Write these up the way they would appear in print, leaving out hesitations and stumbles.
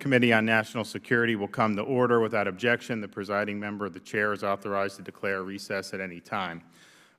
Committee on National Security will come to order. Without objection, the presiding member of the chair is authorized to declare a recess at any time.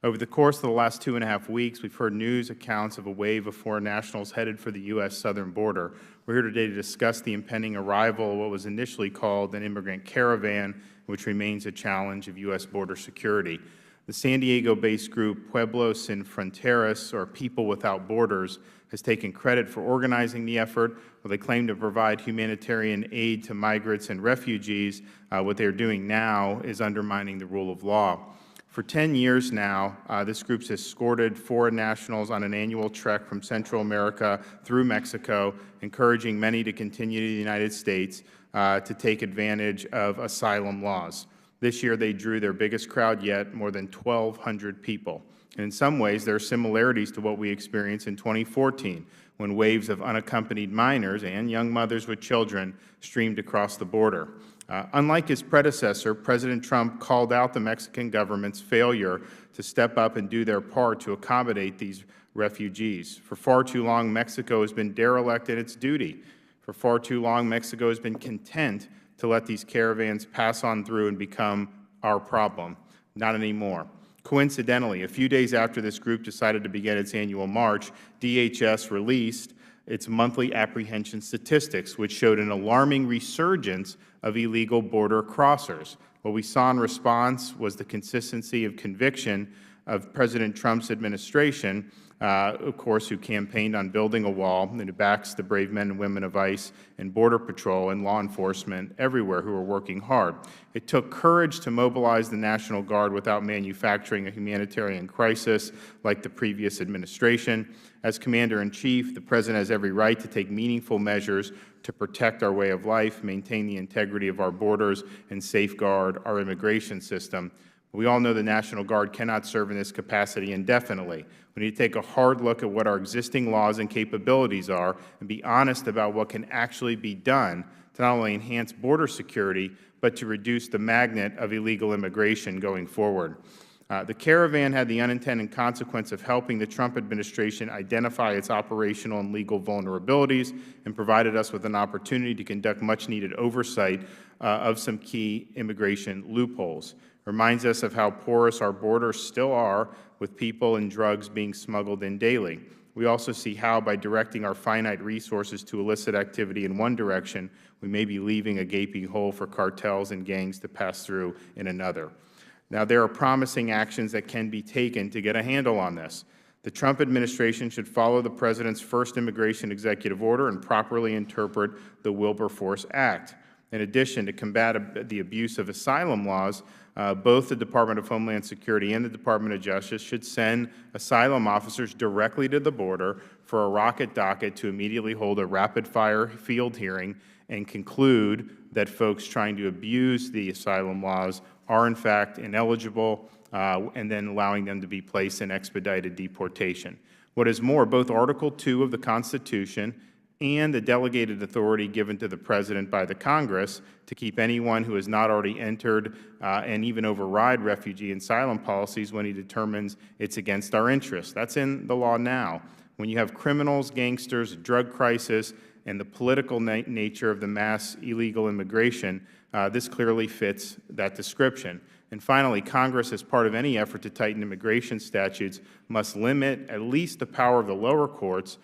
Over the course of the last 2.5 weeks, we've heard news accounts of a wave of foreign nationals headed for the U.S. southern border. We're here today to discuss the impending arrival of what was initially called an immigrant caravan, which remains a challenge of U.S. border security. The San Diego-based group Pueblos Sin Fronteras, or People Without Borders, has taken credit for organizing the effort. While they claim to provide humanitarian aid to migrants and refugees, what they are doing now is undermining the rule of law. For 10 years now, this group has escorted foreign nationals on an annual trek from Central America through Mexico, encouraging many to continue to the United States to take advantage of asylum laws. This year, they drew their biggest crowd yet, more than 1,200 people. And in some ways, there are similarities to what we experienced in 2014, when waves of unaccompanied minors and young mothers with children streamed across the border. Unlike his predecessor, President Trump called out the Mexican government's failure to step up and do their part to accommodate these refugees. For far too long, Mexico has been derelict in its duty. For far too long, Mexico has been content to let these caravans pass on through and become our problem. Not anymore. Coincidentally, a few days after this group decided to begin its annual march, DHS released its monthly apprehension statistics, which showed an alarming resurgence of illegal border crossers. What we saw in response was the consistency of conviction of President Trump's administration, of course, who campaigned on building a wall and who backs the brave men and women of ICE and Border Patrol and law enforcement everywhere who are working hard. It took courage to mobilize the National Guard without manufacturing a humanitarian crisis like the previous administration. As Commander-in-Chief, the President has every right to take meaningful measures to protect our way of life, maintain the integrity of our borders, and safeguard our immigration system. We all know the National Guard cannot serve in this capacity indefinitely. We need to take a hard look at what our existing laws and capabilities are and be honest about what can actually be done to not only enhance border security, but to reduce the magnet of illegal immigration going forward. The caravan had the unintended consequence of helping the Trump administration identify its operational and legal vulnerabilities and provided us with an opportunity to conduct much-needed oversight of some key immigration loopholes. Reminds us of how porous our borders still are, with people and drugs being smuggled in daily. We also see how, by directing our finite resources to illicit activity in one direction, we may be leaving a gaping hole for cartels and gangs to pass through in another. Now, there are promising actions that can be taken to get a handle on this. The Trump administration should follow the President's first immigration executive order and properly interpret the Wilberforce Act. In addition, to combat the abuse of asylum laws, both the Department of Homeland Security and the Department of Justice should send asylum officers directly to the border for a rocket docket to immediately hold a rapid-fire field hearing and conclude that folks trying to abuse the asylum laws are in fact ineligible, and then allowing them to be placed in expedited deportation. What is more, both Article 2 of the Constitution and the delegated authority given to the President by the Congress to keep anyone who has not already entered and even override refugee and asylum policies when he determines it's against our interests. That's in the law now. When you have criminals, gangsters, a drug crisis, and the political nature of the mass illegal immigration, this clearly fits that description. And finally, Congress, as part of any effort to tighten immigration statutes, must limit at least the power of the lower courts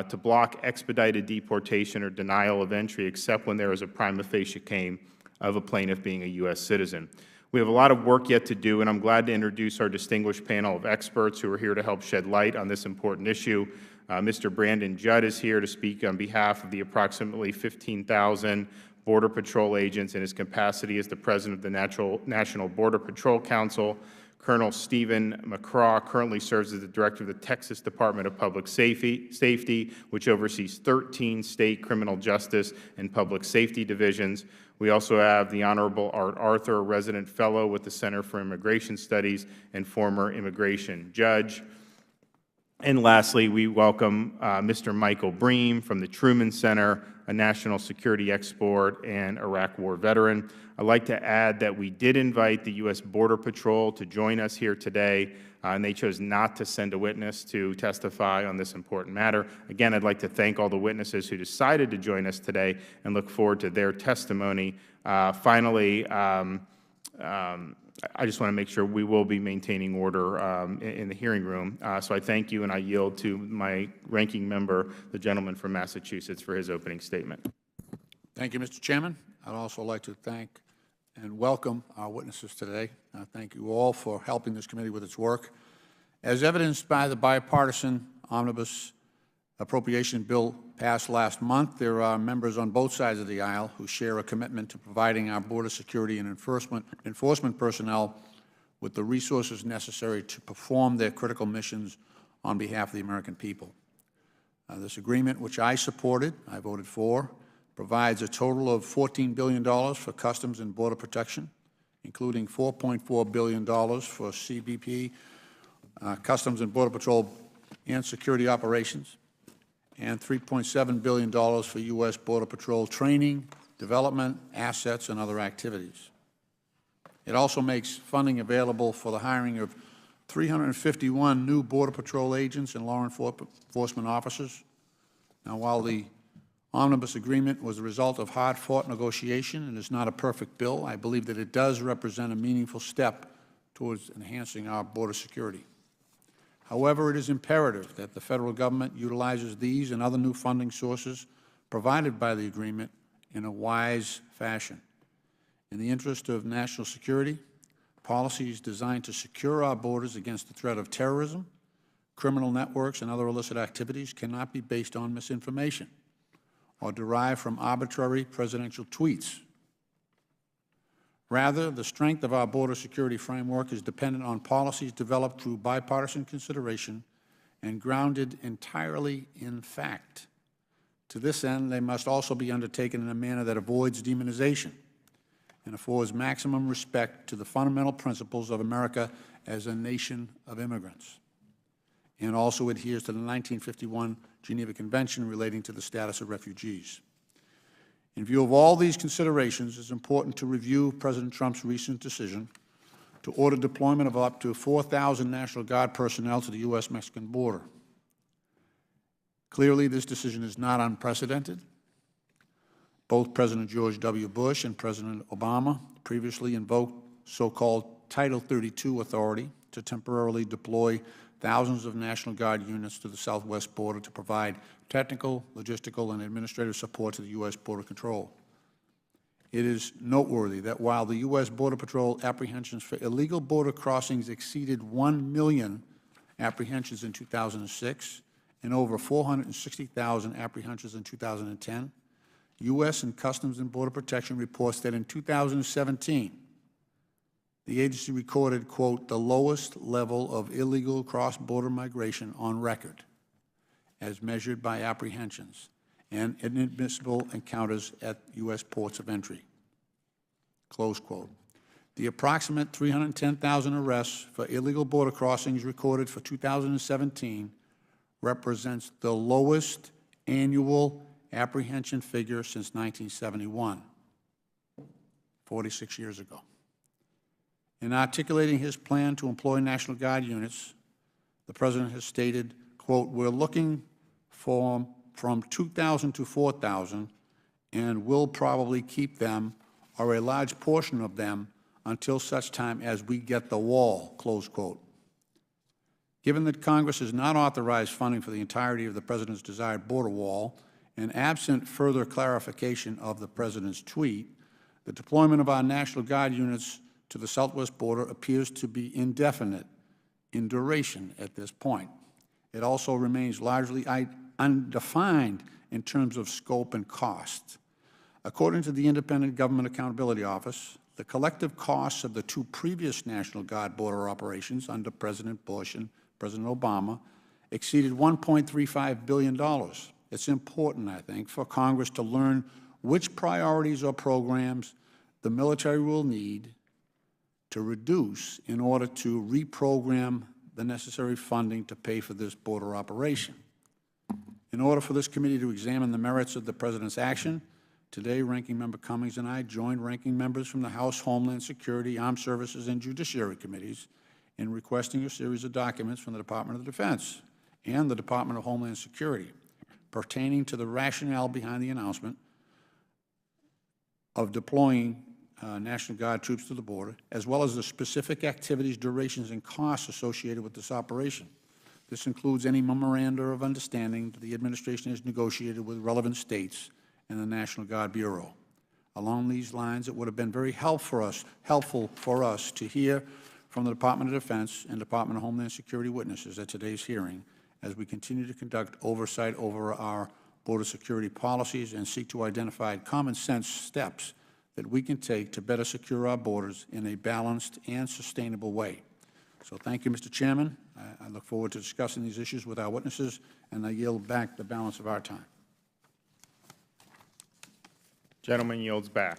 to block expedited deportation or denial of entry, except when there is a prima facie claim of a plaintiff being a U.S. citizen. We have a lot of work yet to do, and I'm glad to introduce our distinguished panel of experts who are here to help shed light on this important issue. Mr. Brandon Judd is here to speak on behalf of the approximately 15,000 Border Patrol agents in his capacity as the President of the National Border Patrol Council. Colonel Stephen McCraw currently serves as the Director of the Texas Department of Public Safety, which oversees 13 state criminal justice and public safety divisions. We also have the Honorable Art Arthur, a resident fellow with the Center for Immigration Studies and former immigration judge. And lastly, we welcome Mr. Michael Bream from the Truman Center, a national security expert and Iraq War veteran. I'd like to add that we did invite the U.S. Border Patrol to join us here today. and they chose not to send a witness to testify on this important matter. Again, I'd like to thank all the witnesses who decided to join us today and look forward to their testimony. Finally, I just want to make sure we will be maintaining order in the hearing room. So I thank you, and I yield to my ranking member, the gentleman from Massachusetts, for his opening statement. Thank you, Mr. Chairman. I'd also like to thank and welcome our witnesses today. Thank you all for helping this committee with its work. As evidenced by the bipartisan omnibus appropriation bill passed last month, there are members on both sides of the aisle who share a commitment to providing our border security and enforcement personnel with the resources necessary to perform their critical missions on behalf of the American people. This agreement, which I supported, I voted for, provides a total of $14 billion for Customs and Border Protection, including $4.4 billion for CBP, Customs and Border Patrol and security operations, and $3.7 billion for U.S. Border Patrol training, development, assets, and other activities. It also makes funding available for the hiring of 351 new Border Patrol agents and law enforcement officers. Now, while the omnibus agreement was the result of hard-fought negotiation and is not a perfect bill, I believe that it does represent a meaningful step towards enhancing our border security. However, it is imperative that the federal government utilizes these and other new funding sources provided by the agreement in a wise fashion. In the interest of national security, policies designed to secure our borders against the threat of terrorism, criminal networks, and other illicit activities cannot be based on misinformation or derived from arbitrary presidential tweets. Rather, the strength of our border security framework is dependent on policies developed through bipartisan consideration and grounded entirely in fact. To this end, they must also be undertaken in a manner that avoids demonization and affords maximum respect to the fundamental principles of America as a nation of immigrants, and also adheres to the 1951 Geneva Convention relating to the status of refugees. In view of all these considerations, it's important to review President Trump's recent decision to order deployment of up to 4,000 National Guard personnel to the U.S.-Mexican border. Clearly, this decision is not unprecedented. Both President George W. Bush and President Obama previously invoked so-called Title 32 authority to temporarily deploy thousands of National Guard units to the southwest border to provide technical, logistical, and administrative support to the U.S. Border Control. It is noteworthy that while the U.S. Border Patrol apprehensions for illegal border crossings exceeded 1 million apprehensions in 2006 and over 460,000 apprehensions in 2010, U.S. and Customs and Border Protection reports that in 2017, the agency recorded, quote, the lowest level of illegal cross-border migration on record, as measured by apprehensions and inadmissible encounters at U.S. ports of entry, close quote. The approximate 310,000 arrests for illegal border crossings recorded for 2017 represents the lowest annual apprehension figure since 1971, 46 years ago. In articulating his plan to employ National Guard units, the President has stated, quote, we're looking for from 2,000 to 4,000, and we'll probably keep them, or a large portion of them, until such time as we get the wall, close quote. Given that Congress has not authorized funding for the entirety of the President's desired border wall, and absent further clarification of the President's tweet, the deployment of our National Guard units to the southwest border appears to be indefinite in duration at this point. It also remains largely undefined in terms of scope and cost. According to the Independent Government Accountability Office, the collective costs of the two previous National Guard border operations under President Bush and President Obama exceeded $1.35 billion. It's important, I think, for Congress to learn which priorities or programs the military will need to reduce in order to reprogram the necessary funding to pay for this border operation. In order for this committee to examine the merits of the President's action, today Ranking Member Cummings and I joined ranking members from the House Homeland Security, Armed Services, and Judiciary Committees in requesting a series of documents from the Department of Defense and the Department of Homeland Security pertaining to the rationale behind the announcement of deploying National Guard troops to the border, as well as the specific activities, durations, and costs associated with this operation. This includes any memoranda of understanding that the administration has negotiated with relevant states and the National Guard Bureau. Along these lines, it would have been very helpful for us to hear from the Department of Defense and Department of Homeland Security witnesses at today's hearing as we continue to conduct oversight over our border security policies and seek to identify common sense steps that we can take to better secure our borders in a balanced and sustainable way. So thank you, Mr. Chairman. I look forward to discussing these issues with our witnesses, and I yield back the balance of our time. Gentleman yields back.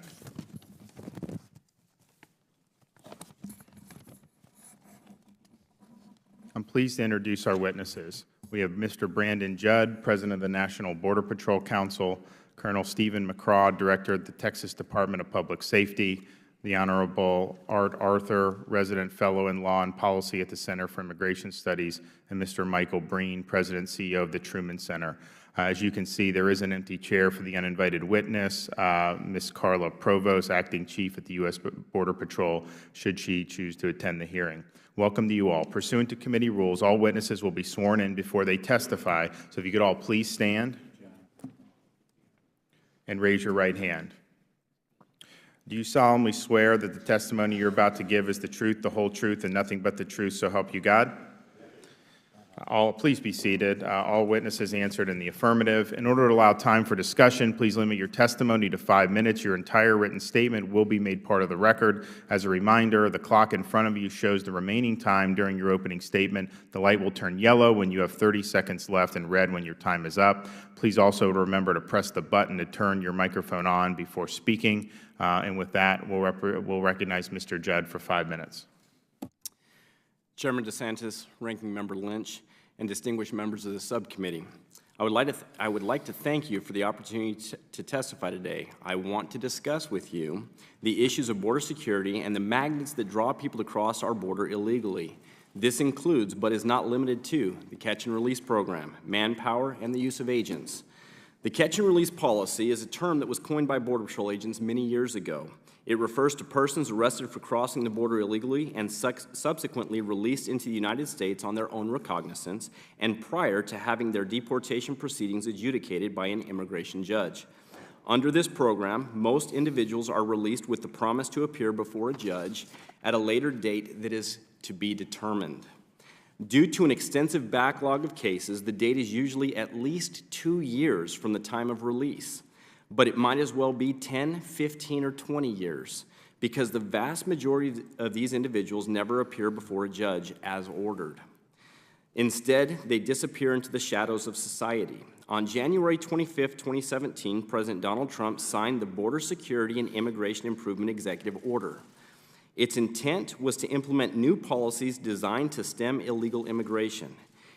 I'm pleased to introduce our witnesses. We have Mr. Brandon Judd, President of the National Border Patrol Council, Colonel Stephen McCraw, Director of the Texas Department of Public Safety, the Honorable Art Arthur, Resident Fellow in Law and Policy at the Center for Immigration Studies, and Mr. Michael Breen, President and CEO of the Truman Center. As you can see, there is an empty chair for the uninvited witness, Ms. Carla Provost, Acting Chief at the U.S. Border Patrol, should she choose to attend the hearing. Welcome to you all. Pursuant to committee rules, all witnesses will be sworn in before they testify. So if you could all please stand and raise your right hand. Do you solemnly swear that the testimony you're about to give is the truth, the whole truth, and nothing but the truth, so help you God? Please be seated. All witnesses answered in the affirmative. In order to allow time for discussion, please limit your testimony to 5 minutes. Your entire written statement will be made part of the record. As a reminder, the clock in front of you shows the remaining time during your opening statement. The light will turn yellow when you have 30 seconds left and red when your time is up. Please also remember to press the button to turn your microphone on before speaking. And with that, we'll recognize Mr. Judd for 5 minutes. Chairman DeSantis, Ranking Member Lynch, and distinguished members of the subcommittee, I would like to thank you for the opportunity to testify today. I want to discuss with you the issues of border security and the magnets that draw people to cross our border illegally. This includes, but is not limited to, the catch and release program, manpower, and the use of agents. The catch and release policy is a term that was coined by Border Patrol agents many years ago. It refers to persons arrested for crossing the border illegally and subsequently released into the United States on their own recognizance and prior to having their deportation proceedings adjudicated by an immigration judge. Under this program, most individuals are released with the promise to appear before a judge at a later date that is to be determined. Due to an extensive backlog of cases, the date is usually at least 2 years from the time of release. But it might as well be 10, 15, or 20 years because the vast majority of these individuals never appear before a judge as ordered. Instead, they disappear into the shadows of society. On January 25, 2017, President Donald Trump signed the Border Security and Immigration Improvement Executive Order. Its intent was to implement new policies designed to stem illegal immigration.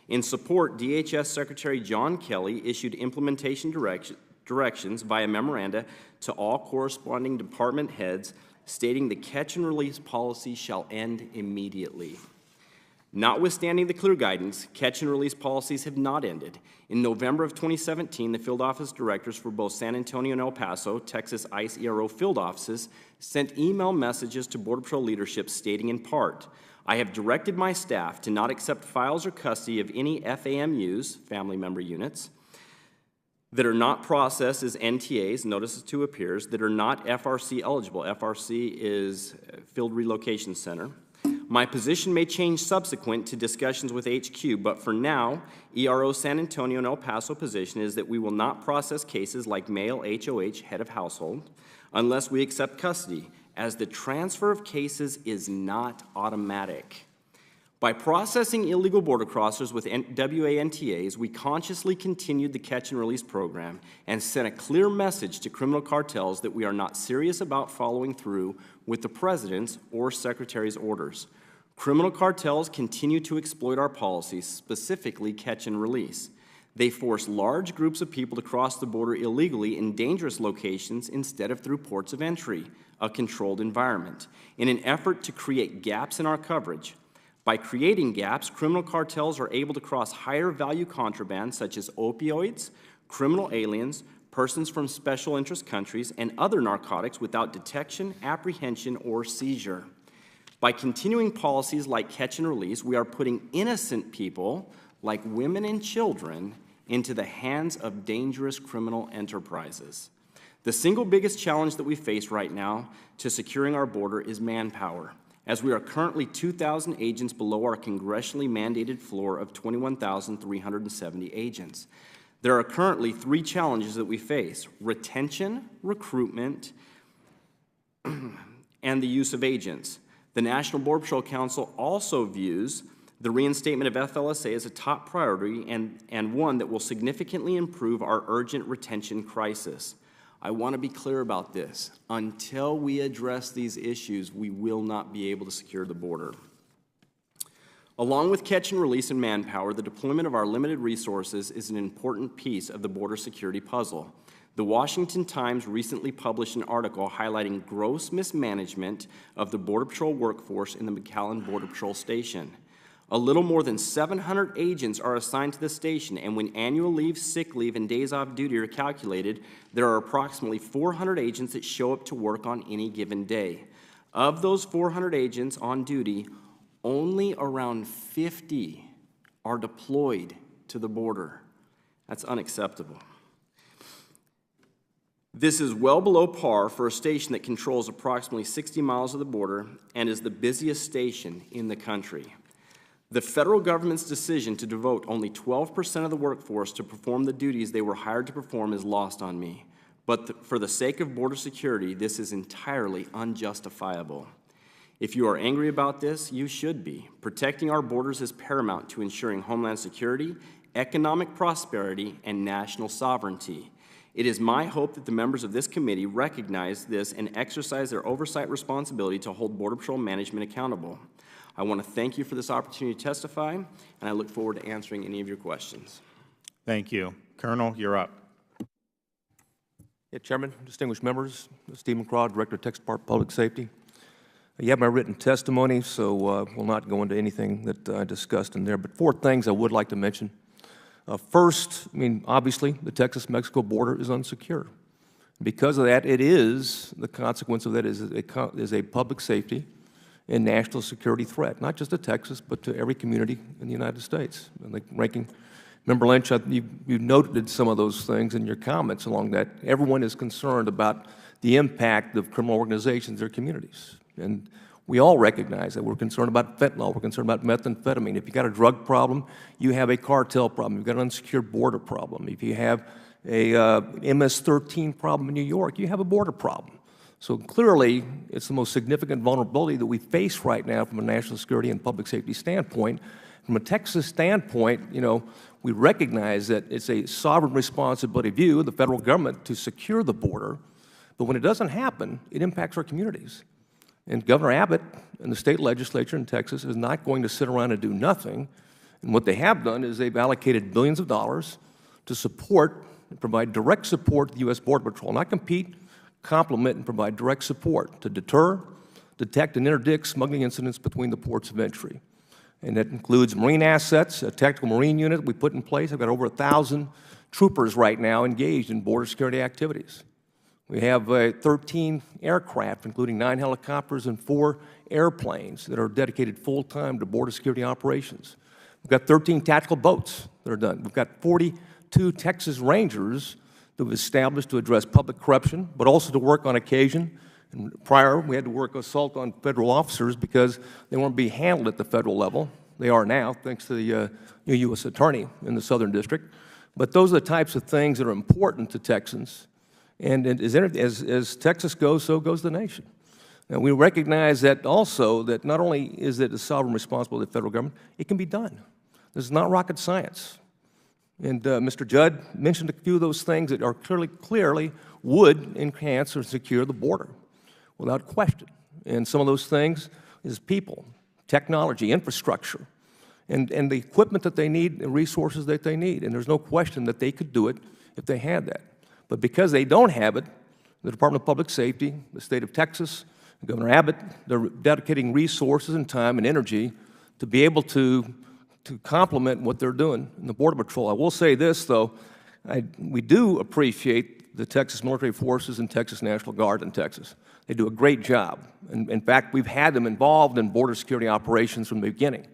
In support, DHS Secretary John Kelly issued implementation directions via memoranda to all corresponding department heads stating the catch and release policy shall end immediately. Notwithstanding the clear guidance, catch and release policies have not ended. In November of 2017, the field office directors for both San Antonio and El Paso, Texas ICE ERO field offices, sent email messages to Border Patrol leadership stating in part, I have directed my staff to not accept files or custody of any FAMUs, family member units, that are not processed as NTAs, notices to appears, that are not FRC eligible. FRC is Field Relocation Center. My position may change subsequent to discussions with HQ, but for now, ERO San Antonio and El Paso position is that we will not process cases like male HOH, head of household, unless we accept custody, as the transfer of cases is not automatic. By processing illegal border crossers with WANTAs, we consciously continued the catch and release program and sent a clear message to criminal cartels that we are not serious about following through with the President's or Secretary's orders. Criminal cartels continue to exploit our policies, specifically catch and release. They force large groups of people to cross the border illegally in dangerous locations instead of through ports of entry, a controlled environment, in an effort to create gaps in our coverage. By creating gaps, criminal cartels are able to cross higher value contraband such as opioids, criminal aliens, persons from special interest countries, and other narcotics without detection, apprehension, or seizure. By continuing policies like catch and release, we are putting innocent people, like women and children, into the hands of dangerous criminal enterprises. The single biggest challenge that we face right now to securing our border is manpower, as we are currently 2,000 agents below our congressionally mandated floor of 21,370 agents. There are currently 3 challenges that we face: retention, recruitment, and the use of agents. The National Border Patrol Council also views the reinstatement of FLSA as a top priority and one that will significantly improve our urgent retention crisis. I want to be clear about this. Until we address these issues, we will not be able to secure the border. Along with catch and release and manpower, the deployment of our limited resources is an important piece of the border security puzzle. The Washington Times recently published an article highlighting gross mismanagement of the Border Patrol workforce in the McAllen Border Patrol Station. A little more than 700 agents are assigned to the station, and when annual leave, sick leave, and days off duty are calculated, there are approximately 400 agents that show up to work on any given day. Of those 400 agents on duty, only around 50 are deployed to the border. That's unacceptable. This is well below par for a station that controls approximately 60 miles of the border and is the busiest station in the country. The federal government's decision to devote only 12% of the workforce to perform the duties they were hired to perform is lost on me. But for the sake of border security, this is entirely unjustifiable. If you are angry about this, you should be. Protecting our borders is paramount to ensuring homeland security, economic prosperity, and national sovereignty. It is my hope that the members of this committee recognize this and exercise their oversight responsibility to hold Border Patrol management accountable. I want to thank you for this opportunity to testify, and I look forward to answering any of your questions. Thank you. Colonel, you're up. Yeah, Chairman, distinguished members, Stephen Craw, Director of Texas Department of Public Safety. You have my written testimony, so we'll not go into anything that I discussed in there, but 4 things I would like to mention. First, obviously, the Texas-Mexico border is unsecure. Because of that, the consequence of that is a public safety and national security threat, not just to Texas, but to every community in the United States. And like Ranking Member Lynch, you noted some of those things in your comments along that. Everyone is concerned about the impact of criminal organizations in their communities. And we all recognize that. We're concerned about fentanyl. We're concerned about methamphetamine. If you've got a drug problem, you have a cartel problem. You've got an unsecured border problem. If you have a MS-13 problem in New York, you have a border problem. So clearly, it's the most significant vulnerability that we face right now from a national security and public safety standpoint. From a Texas standpoint, we recognize that it's a sovereign responsibility of you, the federal government, to secure the border. But when it doesn't happen, it impacts our communities. And Governor Abbott and the state legislature in Texas is not going to sit around and do nothing. And what they have done is they've allocated billions of dollars to support and provide direct support to the U.S. Border Patrol, not compete, complement, and provide direct support to deter, detect, and interdict smuggling incidents between the ports of entry. And that includes Marine assets, a tactical Marine unit we put in place. I've got over 1,000 troopers right now engaged in border security activities. We have 13 aircraft, including 9 helicopters and 4 airplanes that are dedicated full-time to border security operations. We've got 13 tactical boats that are done. We've got 42 Texas Rangers that we've established to address public corruption, but also to work on occasion. And prior, we had to work assault on federal officers because they weren't being handled at the federal level. They are now, thanks to the new U.S. Attorney in the Southern District. But those are the types of things that are important to Texans. And as Texas goes, so goes the nation. And we recognize that also that not only is it a sovereign responsibility of the federal government, it can be done. This is not rocket science. And Mr. Judd mentioned a few of those things that are clearly would enhance or secure the border, without question. And some of those things is people, technology, infrastructure, and the equipment that they need, the resources that they need. And there's no question that they could do it if they had that. But because they don't have it, the Department of Public Safety, the state of Texas, Governor Abbott, they're dedicating resources and time and energy to be able to complement what they're doing in the Border Patrol. I will say this, though. We do appreciate the Texas Military Forces and Texas National Guard in Texas. They do a great job. And in fact, we've had them involved in border security operations from the beginning.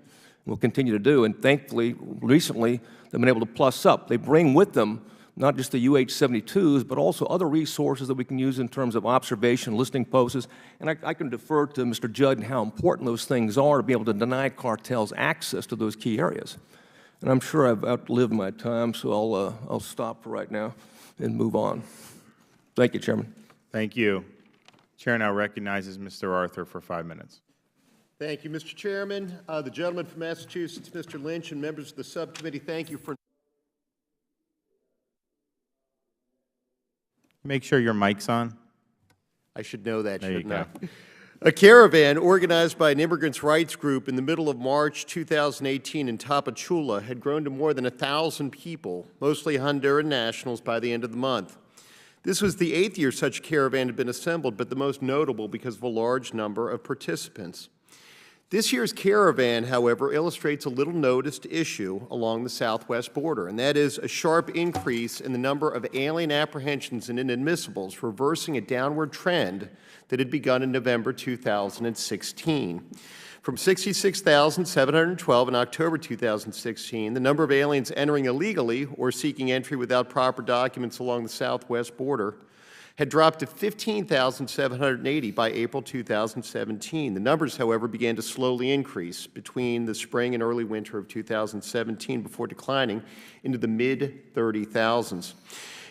We'll continue to do. And thankfully, recently, they've been able to plus up. They bring with them not just the UH-72s, but also other resources that we can use in terms of observation, listening posts. And I can defer to Mr. Judd and how important those things are to be able to deny cartels access to those key areas. And I'm sure I've outlived my time, so I'll stop for right now and move on. Thank you, Chairman. Thank you. Chair now recognizes Mr. Arthur for 5 minutes. Thank you, Mr. Chairman. The gentleman from Massachusetts, Mr. Lynch, and members of the subcommittee, thank you for... Make sure your mic's on. I should know that, shouldn't I? There you A caravan organized by an immigrants' rights group in the middle of March 2018 in Tapachula had grown to more than 1,000 people, mostly Honduran nationals, by the end of the month. This was the 8th year such a caravan had been assembled, but the most notable because of a large number of participants. This year's caravan, however, illustrates a little-noticed issue along the southwest border, and that is a sharp increase in the number of alien apprehensions and inadmissibles, reversing a downward trend that had begun in November 2016. From 66,712 in October 2016, the number of aliens entering illegally or seeking entry without proper documents along the southwest border had dropped to 15,780 by April 2017. The numbers, however, began to slowly increase between the spring and early winter of 2017 before declining into the mid-30,000s.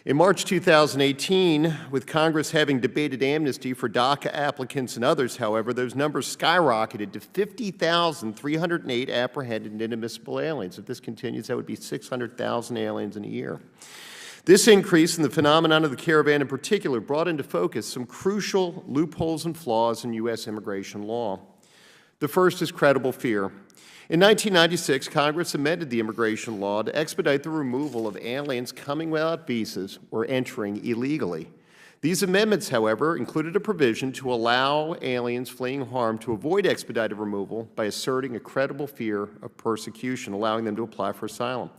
In March 2018, with Congress having debated amnesty for DACA applicants and others, however, those numbers skyrocketed to 50,308 apprehended and inadmissible aliens. If this continues, that would be 600,000 aliens in a year. This increase in the phenomenon of the caravan in particular brought into focus some crucial loopholes and flaws in U.S. immigration law. The first is credible fear. In 1996, Congress amended the immigration law to expedite the removal of aliens coming without visas or entering illegally. These amendments, however, included a provision to allow aliens fleeing harm to avoid expedited removal by asserting a credible fear of persecution, allowing them to apply for asylum.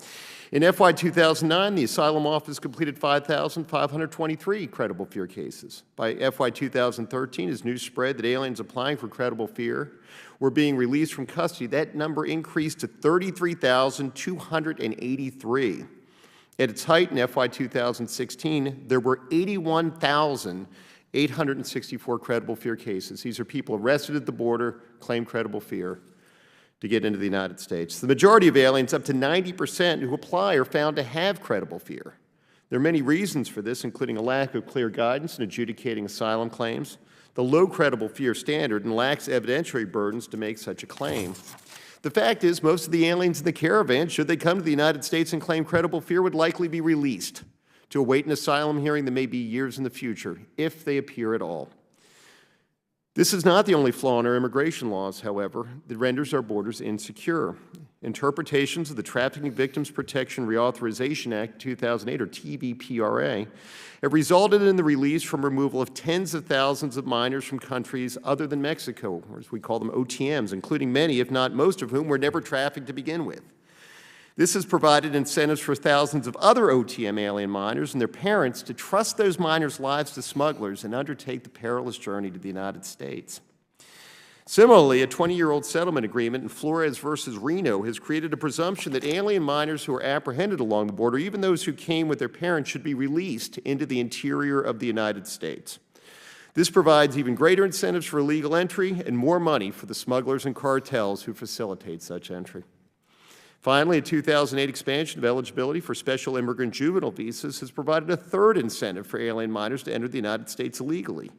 In FY 2009, the Asylum Office completed 5,523 credible fear cases. By FY 2013, as news spread that aliens applying for credible fear were being released from custody, that number increased to 33,283. At its height in FY 2016, there were 81,864 credible fear cases. These are people arrested at the border, claim credible fear to get into the United States. The majority of aliens, up to 90%, who apply are found to have credible fear. There are many reasons for this, including a lack of clear guidance in adjudicating asylum claims, the low credible fear standard, and lacks evidentiary burdens to make such a claim. The fact is, most of the aliens in the caravan, should they come to the United States and claim credible fear, would likely be released to await an asylum hearing that may be years in the future, if they appear at all. This is not the only flaw in our immigration laws, however, that renders our borders insecure. Interpretations of the Trafficking Victims Protection Reauthorization Act 2008, or TVPRA, have resulted in the release from removal of tens of thousands of minors from countries other than Mexico, or as we call them, OTMs, including many, if not most of whom, were never trafficked to begin with. This has provided incentives for thousands of other OTM alien minors and their parents to trust those minors' lives to smugglers and undertake the perilous journey to the United States. Similarly, a 20-year-old settlement agreement in Flores versus Reno has created a presumption that alien minors who are apprehended along the border, even those who came with their parents, should be released into the interior of the United States. This provides even greater incentives for illegal entry and more money for the smugglers and cartels who facilitate such entry. Finally, a 2008 expansion of eligibility for special immigrant juvenile visas has provided a third incentive for alien minors to enter the United States illegally,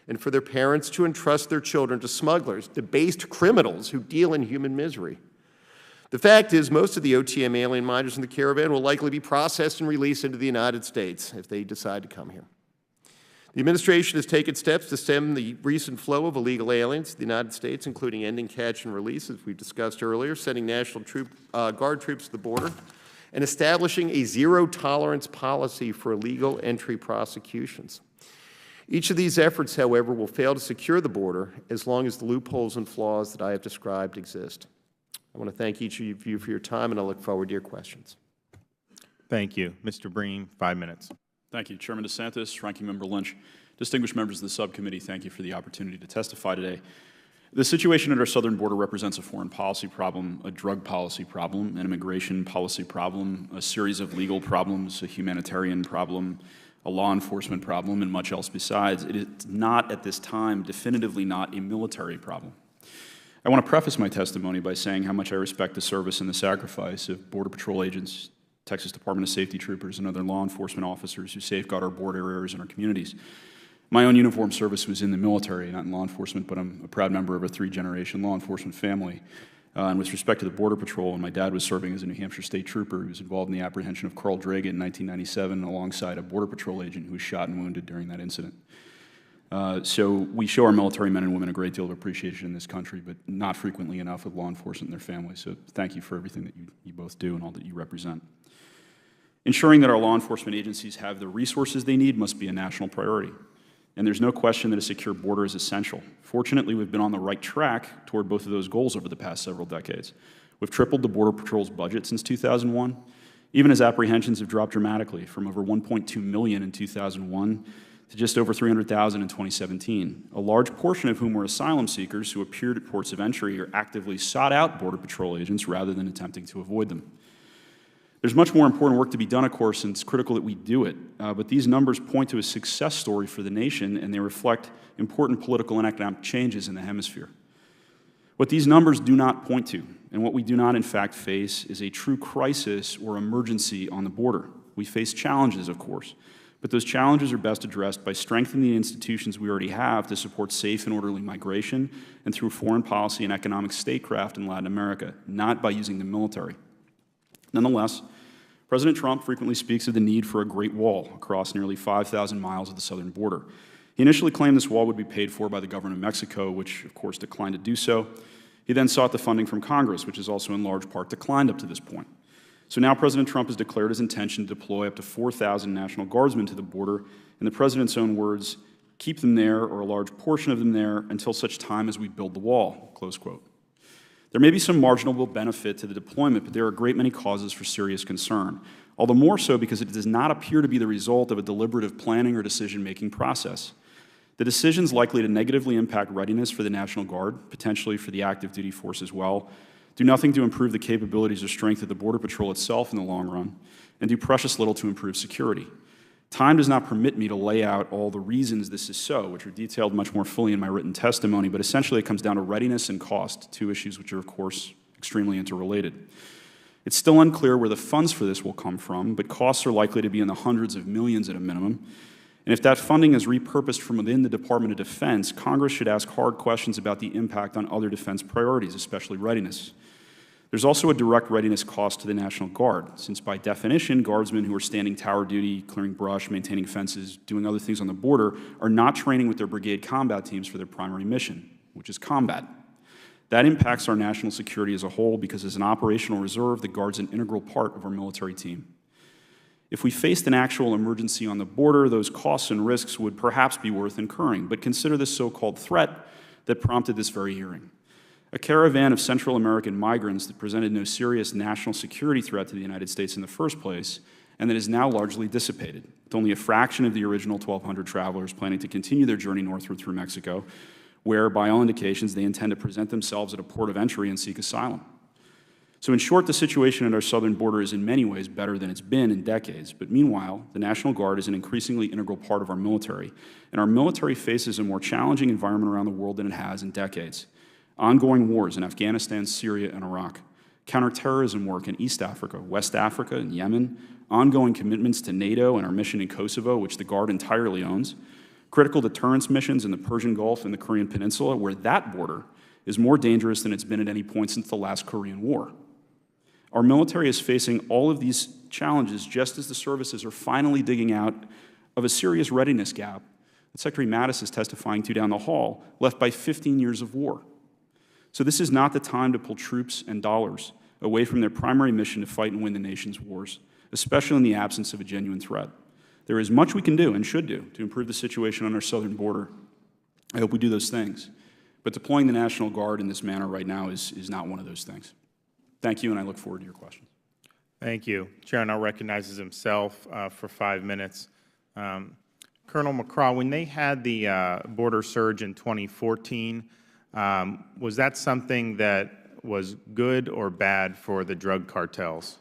and for their parents to entrust their children to smugglers, debased criminals who deal in human misery. The fact is, most of the OTM alien minors in the caravan will likely be processed and released into the United States if they decide to come here. The administration has taken steps to stem the recent flow of illegal aliens to the United States, including ending catch and release, as we discussed earlier, sending National Guard troops to the border, and establishing a zero-tolerance policy for illegal entry prosecutions. Each of these efforts, however, will fail to secure the border as long as the loopholes and flaws that I have described exist. I want to thank each of you for your time, and I look forward to your questions. Thank you. Mr. Breen, 5 minutes. Thank you, Chairman DeSantis, Ranking Member Lynch. Distinguished members of the subcommittee, thank you for the opportunity to testify today. The situation at our southern border represents a foreign policy problem, a drug policy problem, an immigration policy problem, a series of legal problems, a humanitarian problem, a law enforcement problem, and much else besides. It is not, at this time, definitively not a military problem. I want to preface my testimony by saying how much I respect the service and the sacrifice of Border Patrol agents, Texas Department of Safety troopers, and other law enforcement officers who safeguard our border areas and our communities. My own uniformed service was in the military, not in law enforcement, but I'm a proud member of a 3-generation law enforcement family. And with respect to the Border Patrol, and my dad was serving as a New Hampshire State Trooper who was involved in the apprehension of Carl Draga in 1997 alongside a Border Patrol agent who was shot and wounded during that incident. So we show our military men and women a great deal of appreciation in this country, but not frequently enough with law enforcement and their families. So thank you for everything that you both do and all that you represent. Ensuring that our law enforcement agencies have the resources they need must be a national priority. And there's no question that a secure border is essential. Fortunately, we've been on the right track toward both of those goals over the past several decades. We've tripled the Border Patrol's budget since 2001, even as apprehensions have dropped dramatically from over 1.2 million in 2001 to just over 300,000 in 2017, a large portion of whom were asylum seekers who appeared at ports of entry or actively sought out Border Patrol agents rather than attempting to avoid them. There's much more important work to be done, of course, and it's critical that we do it. But these numbers point to a success story for the nation, and they reflect important political and economic changes in the hemisphere. What these numbers do not point to, and what we do not in fact face, is a true crisis or emergency on the border. We face challenges, of course, but those challenges are best addressed by strengthening the institutions we already have to support safe and orderly migration and through foreign policy and economic statecraft in Latin America, not by using the military. Nonetheless, President Trump frequently speaks of the need for a Great Wall across nearly 5,000 miles of the southern border. He initially claimed this wall would be paid for by the government of Mexico, which of course declined to do so. He then sought the funding from Congress, which has also in large part declined up to this point. So now President Trump has declared his intention to deploy up to 4,000 National Guardsmen to the border, in the President's own words, keep them there, or a large portion of them there, until such time as we build the wall, close quote. There may be some marginal benefit to the deployment, but there are a great many causes for serious concern, all the more so because it does not appear to be the result of a deliberative planning or decision-making process. The decisions likely to negatively impact readiness for the National Guard, potentially for the active duty force as well, do nothing to improve the capabilities or strength of the Border Patrol itself in the long run, and do precious little to improve security. Time does not permit me to lay out all the reasons this is so, which are detailed much more fully in my written testimony, but essentially it comes down to readiness and cost, two issues which are, of course, extremely interrelated. It's still unclear where the funds for this will come from, but costs are likely to be in the hundreds of millions at a minimum. And if that funding is repurposed from within the Department of Defense, Congress should ask hard questions about the impact on other defense priorities, especially readiness. There's also a direct readiness cost to the National Guard, since by definition, guardsmen who are standing tower duty, clearing brush, maintaining fences, doing other things on the border, are not training with their brigade combat teams for their primary mission, which is combat. That impacts our national security as a whole because as an operational reserve, the Guard's an integral part of our military team. If we faced an actual emergency on the border, those costs and risks would perhaps be worth incurring, but consider this so-called threat that prompted this very hearing. A caravan of Central American migrants that presented no serious national security threat to the United States in the first place, and that is now largely dissipated, with only a fraction of the original 1,200 travelers planning to continue their journey northward through Mexico, where, by all indications, they intend to present themselves at a port of entry and seek asylum. So in short, the situation at our southern border is in many ways better than it's been in decades, but meanwhile, the National Guard is an increasingly integral part of our military, and our military faces a more challenging environment around the world than it has in decades. Ongoing wars in Afghanistan, Syria, and Iraq, counterterrorism work in East Africa, West Africa, and Yemen, ongoing commitments to NATO and our mission in Kosovo, which the Guard entirely owns, critical deterrence missions in the Persian Gulf and the Korean Peninsula, where that border is more dangerous than it's been at any point since the last Korean War. Our military is facing all of these challenges just as the services are finally digging out of a serious readiness gap that Secretary Mattis is testifying to down the hall, left by 15 years of war. So this is not the time to pull troops and dollars away from their primary mission to fight and win the nation's wars, especially in the absence of a genuine threat. There is much we can do and should do to improve the situation on our southern border. I hope we do those things. But deploying the National Guard in this manner right now is not one of those things. Thank you, and I look forward to your questions. Thank you. Chair now recognizes himself for 5 minutes. Colonel McCraw, when they had the border surge in 2014, was that something that was good or bad for the drug cartels?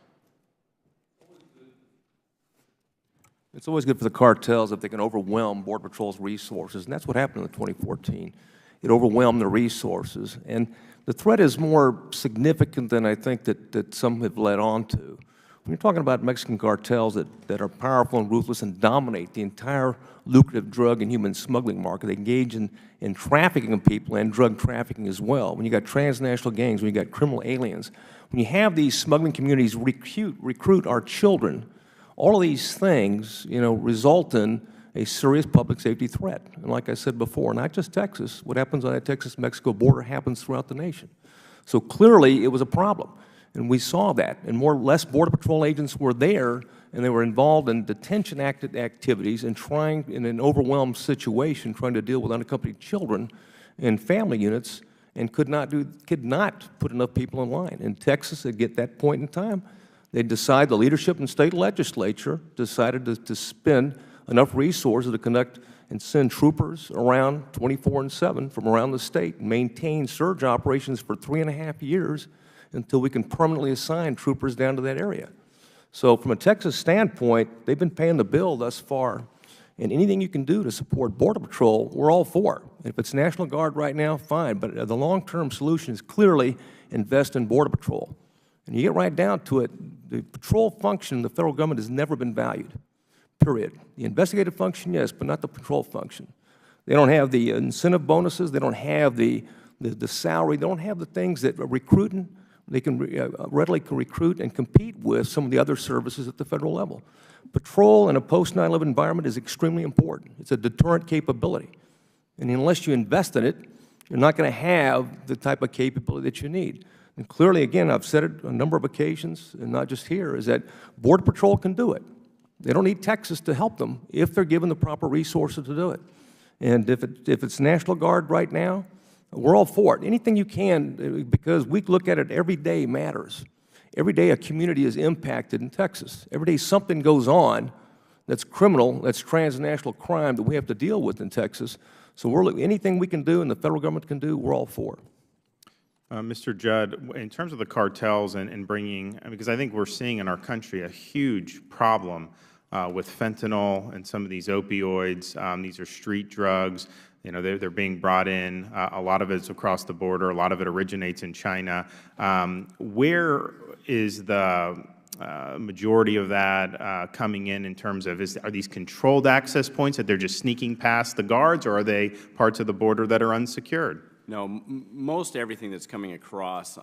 It's always good for the cartels if they can overwhelm Border Patrol's resources, and that's what happened in 2014. It overwhelmed their resources, and the threat is more significant than I think that some have led on to. When you're talking about Mexican cartels that are powerful and ruthless and dominate the entire lucrative drug and human smuggling market, they engage in trafficking of people and drug trafficking as well. When you got transnational gangs, when you got criminal aliens, when you have these smuggling communities recruit our children, all of these things, result in a serious public safety threat. And like I said before, not just Texas. What happens on that Texas-Mexico border happens throughout the nation. So clearly, it was a problem, and we saw that. And less Border Patrol agents were there, and they were involved in detention activities and trying, in an overwhelmed situation, trying to deal with unaccompanied children and family units, and could not put enough people in line. In Texas, at that point in time, they decided, the leadership and state legislature decided to spend enough resources to conduct and send troopers around 24/7 from around the state and maintain surge operations for 3.5 years until we can permanently assign troopers down to that area. So from a Texas standpoint, they've been paying the bill thus far, and anything you can do to support Border Patrol, we're all for. If it's National Guard right now, fine, but the long-term solution is clearly invest in Border Patrol. And you get right down to it, the patrol function in the federal government has never been valued, period. The investigative function, yes, but not the patrol function. They don't have the incentive bonuses. They don't have the salary. They don't have the things that recruiting. They can readily recruit and compete with some of the other services at the federal level. Patrol in a post-9/11 environment is extremely important. It's a deterrent capability. And unless you invest in it, you're not going to have the type of capability that you need. And clearly, again, I've said it on a number of occasions, and not just here, is that Border Patrol can do it. They don't need Texas to help them if they're given the proper resources to do it. And if it's National Guard right now, we're all for it. Anything you can, because we look at it every day matters. Every day a community is impacted in Texas. Every day something goes on that's criminal, that's transnational crime that we have to deal with in Texas. So anything we can do and the federal government can do, we're all for it. Mr. Judd, in terms of the cartels and bringing, because I think we're seeing in our country a huge problem with fentanyl and some of these opioids. These are street drugs. They're being brought in. A lot of it's across the border. A lot of it originates in China. Where is the majority of that coming in terms of, are these controlled access points that they're just sneaking past the guards, or are they parts of the border that are unsecured? No, most everything that's coming across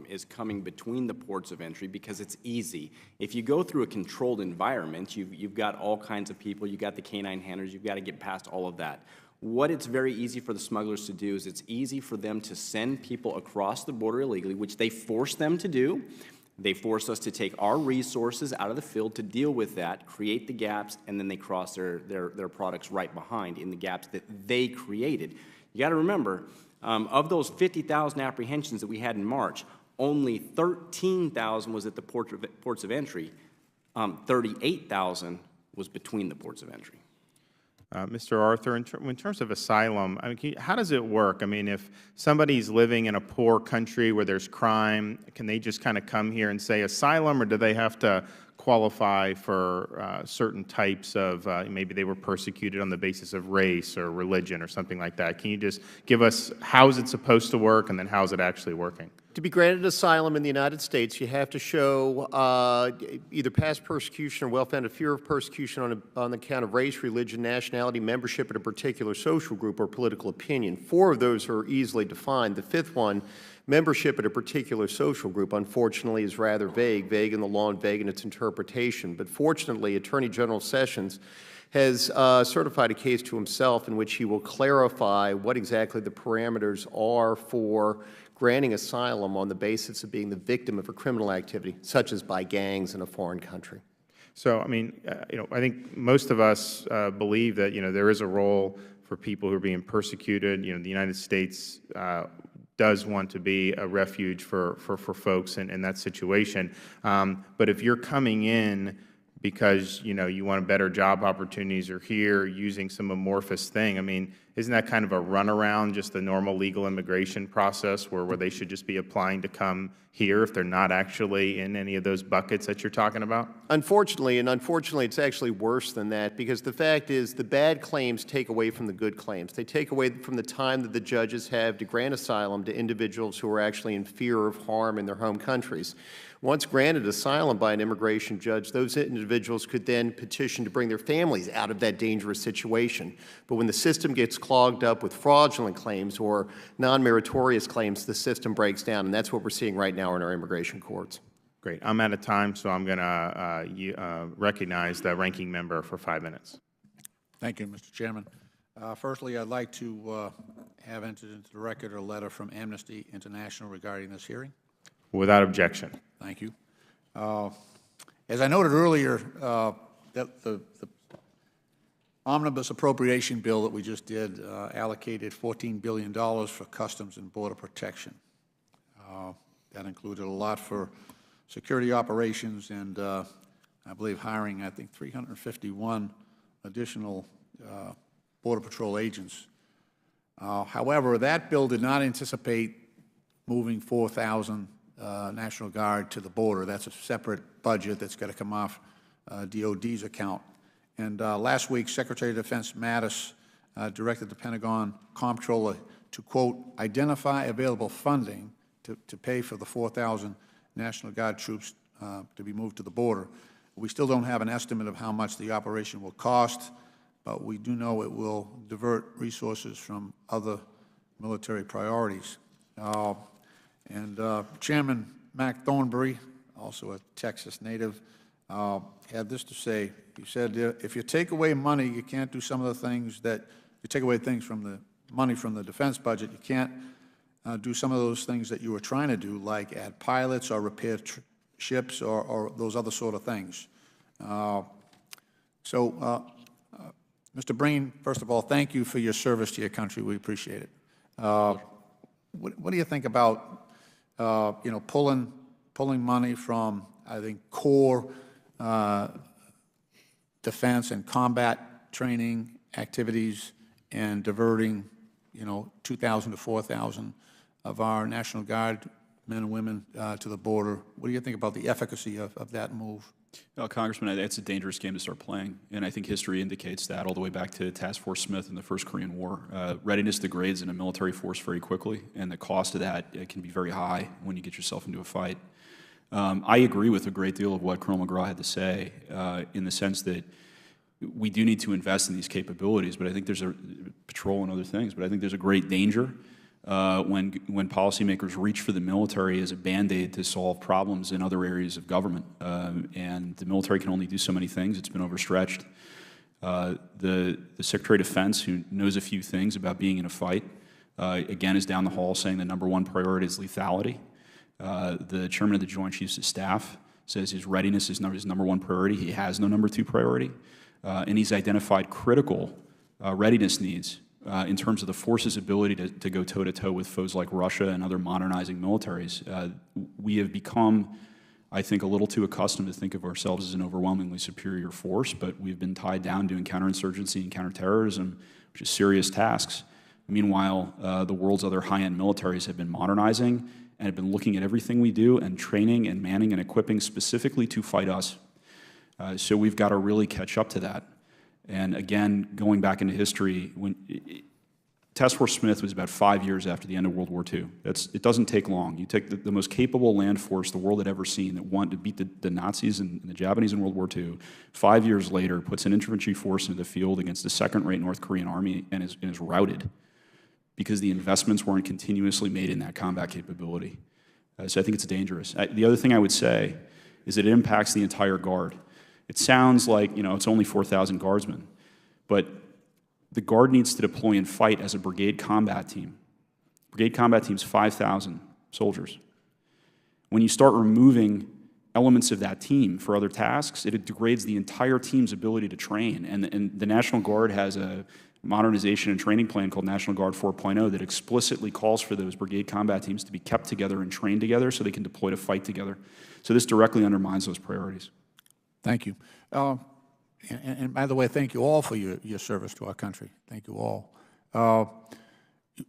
is coming between the ports of entry because it's easy. If you go through a controlled environment, you've got all kinds of people, you've got the canine handlers, you've got to get past all of that. What it's very easy for the smugglers to do is it's easy for them to send people across the border illegally, which they force them to do. They force us to take our resources out of the field to deal with that, create the gaps, and then they cross their products right behind in the gaps that they created. You got to remember, of those 50,000 apprehensions that we had in March, only 13,000 was at the ports of entry. 38,000 was between the ports of entry. Mr. Arthur, in terms of asylum, how does it work? If somebody's living in a poor country where there's crime, can they just kind of come here and say asylum, or do they have to qualify for certain types of, maybe they were persecuted on the basis of race or religion or something like that? Can you just give us how is it supposed to work and then how is it actually working? To be granted asylum in the United States, you have to show either past persecution or well-founded fear of persecution on account of race, religion, nationality, membership in a particular social group, or political opinion. 4 of those are easily defined. The 5th one, membership in a particular social group, unfortunately, is rather vague in the law and vague in its interpretation. But fortunately, Attorney General Sessions has certified a case to himself in which he will clarify what exactly the parameters are for granting asylum on the basis of being the victim of a criminal activity, such as by gangs in a foreign country. So, I think most of us believe that, there is a role for people who are being persecuted. The United States does want to be a refuge for folks in that situation. But if you're coming in because, you want better job opportunities or here using some amorphous thing, I mean, isn't that kind of a runaround just the normal legal immigration process where they should just be applying to come here if they're not actually in any of those buckets that you're talking about? Unfortunately, it's actually worse than that, because the fact is the bad claims take away from the good claims. They take away from the time that the judges have to grant asylum to individuals who are actually in fear of harm in their home countries. Once granted asylum by an immigration judge, those individuals could then petition to bring their families out of that dangerous situation. But when the system gets clogged up with fraudulent claims or non-meritorious claims, the system breaks down, and that's what we're seeing right now in our immigration courts. Great. I'm out of time, so I'm going to recognize the ranking member for 5 minutes. Thank you, Mr. Chairman. Firstly, I'd like to have entered into the record a letter from Amnesty International regarding this hearing. Without objection. Thank you. As I noted earlier, that the omnibus appropriation bill that we just did allocated $14 billion for Customs and Border Protection. That included a lot for security operations and I believe hiring, 351 additional Border Patrol agents. However, that bill did not anticipate moving 4,000 National Guard to the border. That's a separate budget that's got to come off DOD's account. And last week, Secretary of Defense Mattis directed the Pentagon Comptroller to, quote, identify available funding to pay for the 4,000 National Guard troops to be moved to the border. We still don't have an estimate of how much the operation will cost, but we do know it will divert resources from other military priorities. Chairman Mac Thornberry, also a Texas native, had this to say. He said, if you take away money, you can't do some of the things that, you take away things from the money from the defense budget, you can't do some of those things that you were trying to do, like add pilots or repair ships or those other sort of things. Mr. Breen, first of all, thank you for your service to your country. We appreciate it. What do you think about pulling money from, I think, core defense and combat training activities and diverting, 2,000 to 4,000 of our National Guard men and women to the border? What do you think about the efficacy of that move? Well, Congressman, it's a dangerous game to start playing, and I think history indicates that all the way back to Task Force Smith in the First Korean War. Readiness degrades in a military force very quickly, and the cost of that can be very high when you get yourself into a fight. I agree with a great deal of what Colonel McGraw had to say in the sense that we do need to invest in these capabilities, but I think there's a patrol and other things, but I think there's a great danger when policymakers reach for the military as a Band-Aid to solve problems in other areas of government. And the military can only do so many things. It's been overstretched. The Secretary of Defense, who knows a few things about being in a fight, again is down the hall saying the #1 priority is lethality. The Chairman of the Joint Chiefs of Staff says his readiness is his #1 priority. He has no #2 priority. And he's identified critical readiness needs in terms of the force's ability to go toe-to-toe with foes like Russia and other modernizing militaries. We have become, I think, a little too accustomed to think of ourselves as an overwhelmingly superior force, but we've been tied down doing counterinsurgency and counterterrorism, which is serious tasks. Meanwhile, the world's other high-end militaries have been modernizing and have been looking at everything we do and training and manning and equipping specifically to fight us. So we've got to really catch up to that. And again, going back into history, Task Force Smith was about 5 years after the end of World War II. It doesn't take long. You take the most capable land force the world had ever seen that wanted to beat the Nazis and the Japanese in World War II. 5 years later, puts an infantry force into the field against the second-rate North Korean army and is routed because the investments weren't continuously made in that combat capability. So I think it's dangerous. The other thing I would say is that it impacts the entire Guard. It sounds like, it's only 4,000 Guardsmen, but the Guard needs to deploy and fight as a brigade combat team. Brigade combat team's 5,000 soldiers. When you start removing elements of that team for other tasks, it degrades the entire team's ability to train. And the National Guard has a modernization and training plan called National Guard 4.0 that explicitly calls for those brigade combat teams to be kept together and trained together so they can deploy to fight together. So this directly undermines those priorities. Thank you. And by the way, thank you all for your service to our country. Thank you all.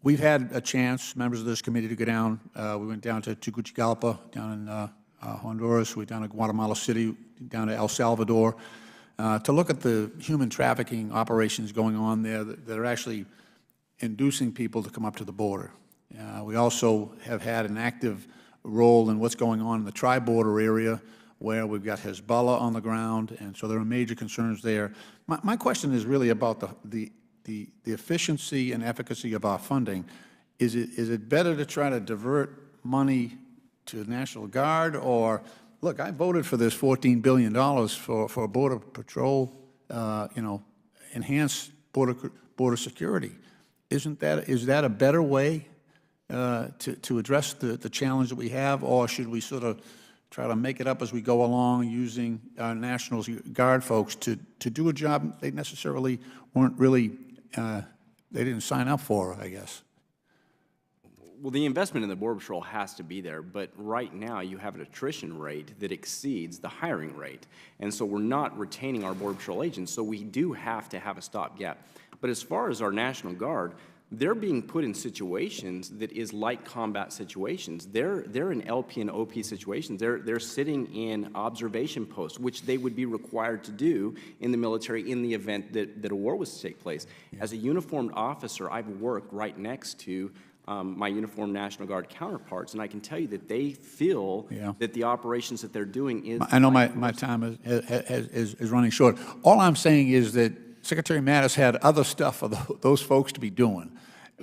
We've had a chance, members of this committee, to go down. We went down to Tegucigalpa, down in Honduras. We went down to Guatemala City, down to El Salvador, to look at the human trafficking operations going on there that are actually inducing people to come up to the border. We also have had an active role in what's going on in the tri-border area, where we've got Hezbollah on the ground, and so there are major concerns there. My question is really about the efficiency and efficacy of our funding. Is it better to try to divert money to the National Guard, or, look, I voted for this $14 billion for Border Patrol, enhanced border security. Is that a better way to address the challenge that we have, or should we sort of try to make it up as we go along using our National Guard folks to do a job they necessarily weren't really, they didn't sign up for, I guess? Well, the investment in the Border Patrol has to be there, but right now you have an attrition rate that exceeds the hiring rate. And so we're not retaining our Border Patrol agents, so we do have to have a stopgap. But as far as our National Guard, they're being put in situations that is like combat situations. They're in LP and OP situations. They're sitting in observation posts, which they would be required to do in the military in the event that a war was to take place. Yeah. As a uniformed officer, I've worked right next to my uniformed National Guard counterparts, and I can tell you that they feel that the operations that they're doing is... I know my time is running short. All I'm saying is that Secretary Mattis had other stuff for those folks to be doing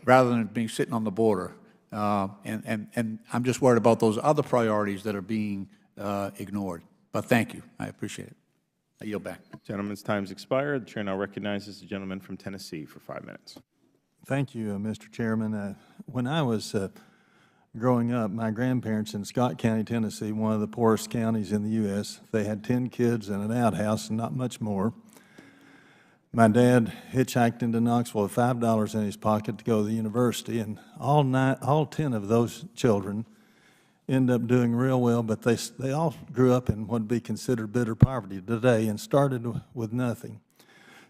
rather than being sitting on the border. And I'm just worried about those other priorities that are being ignored. But thank you. I appreciate it. I yield back. Gentleman's time's expired. The chair now recognizes the gentleman from Tennessee for 5 minutes. Thank you, Mr. Chairman. When I was growing up, my grandparents in Scott County, Tennessee, one of the poorest counties in the U.S., they had 10 kids and an outhouse and not much more. My dad hitchhiked into Knoxville with $5 in his pocket to go to the university, and all 10 of those children ended up doing real well, but they all grew up in what would be considered bitter poverty today and started with nothing.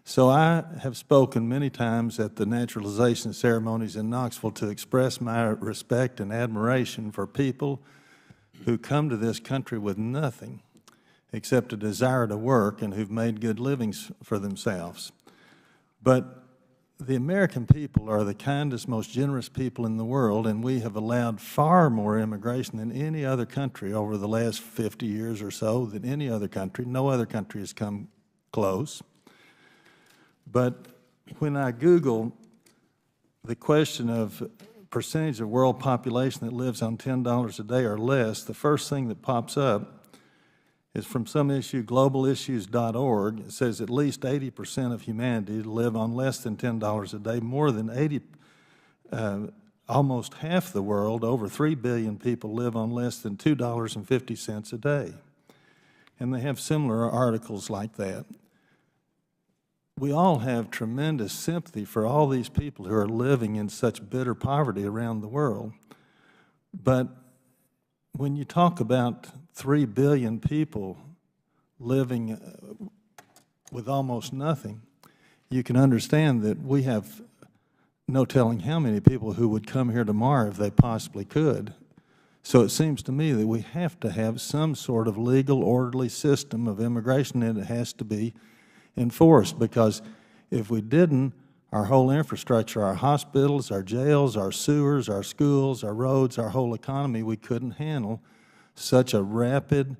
So I have spoken many times at the naturalization ceremonies in Knoxville to express my respect and admiration for people who come to this country with nothing except a desire to work and who've made good livings for themselves. But the American people are the kindest, most generous people in the world, and we have allowed far more immigration than any other country over the last 50 years or so, than any other country. No other country has come close. But when I Google the question of percentage of world population that lives on $10 a day or less, the first thing that pops up is from some issue, globalissues.org. It says at least 80% of humanity live on less than $10 a day. More than almost half the world, over 3 billion people, live on less than $2.50 a day. And they have similar articles like that. We all have tremendous sympathy for all these people who are living in such bitter poverty around the world. But when you talk about 3 billion people living with almost nothing, you can understand that we have no telling how many people who would come here tomorrow if they possibly could. So it seems to me that we have to have some sort of legal, orderly system of immigration, and it has to be enforced, because if we didn't, our whole infrastructure, our hospitals, our jails, our sewers, our schools, our roads, our whole economy, we couldn't handle such a rapid